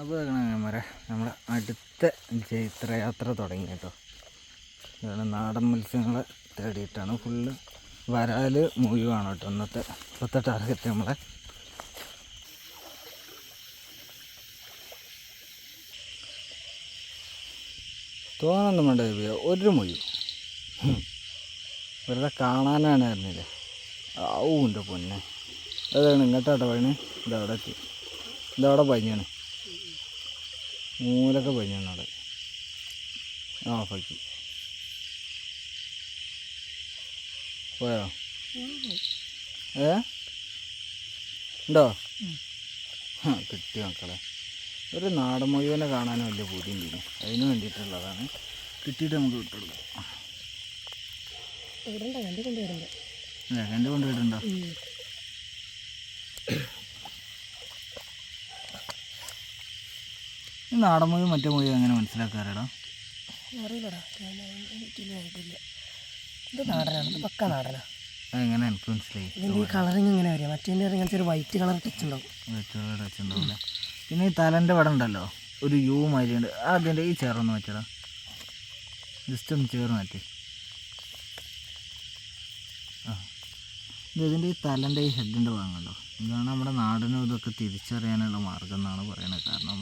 അപ്പോൾ അങ്ങനെ നമ്മുടെ അടുത്ത ജൈത്രയാത്ര തുടങ്ങി കേട്ടോ. ഇതാണ് നാടൻ മത്സ്യങ്ങളെ തേടിയിട്ടാണ്. ഫുള്ള് വരാൽ മുഴുവാണ് കേട്ടോ ഇപ്പോഴത്തെ ടാർഗറ്റ്. നമ്മളെ തോന്നൊന്നും വേണ്ട, ഒരു മുഴു വെറുതെ കാണാനാണ് അറിഞ്ഞില്ലേ. ആവുണ്ട് പൊന്നെ. അതാണ് ഇങ്ങോട്ടാട്ടോ പഴന്. ഇതവിടെ എത്തി, ഇതവിടെ പഞ്ഞാണ്, മൂലൊക്കെ പഞ്ഞാണ് അവിടെ. ഓഫാക്കി പോയോ? ഉണ്ടോ? കിട്ടി മക്കളെ. ഒരു നാടൻ മുഴുവനെ കാണാനും വലിയ പൂതിയുണ്ട്. അതിന് വേണ്ടിയിട്ടുള്ളതാണ്. കിട്ടിയിട്ട് നമുക്ക് വിട്ടുകൊടുക്കാം. കണ്ട് കൊണ്ടുപോയിട്ടുണ്ടോ? ഈ നാടൻ മുഴുവൻ മറ്റേ മുഴുവൻ എങ്ങനെ മനസ്സിലാക്കാറടാ? അറിയില്ലടാ, ഇത് നാടനാണ്, ഇത് പക്ക നാടനാ. അതെങ്ങനെ എനിക്ക് മനസ്സിലായി? ഇതിൻ്റെ ഈ കളറിങ് ഇങ്ങനെ വരിക, മറ്റേ ഇങ്ങനത്തെ ഒരു വൈറ്റ് കളർ ടച്ച് ഉണ്ടാവും. വൈറ്റ് കളർ ടച്ച് ഉണ്ടാവില്ല. പിന്നെ ഈ തലൻ്റെ വടം ഉണ്ടല്ലോ, ഒരു യു മാതിരിയുണ്ട്. അതിൻ്റെ ഈ ചേർന്ന് മാറ്റടാ, ജസ്റ്റ് ഒന്ന് ചേർന്ന് മാറ്റി. ഇതിൻ്റെ ഈ തലൻ്റെ ഈ ഹെഡിൻ്റെ ഭാഗമുണ്ടോ, ഇതാണ് നമ്മുടെ നാടിനും ഇതൊക്കെ തിരിച്ചറിയാനുള്ള മാർഗം എന്നാണ് പറയുന്നത്. കാരണം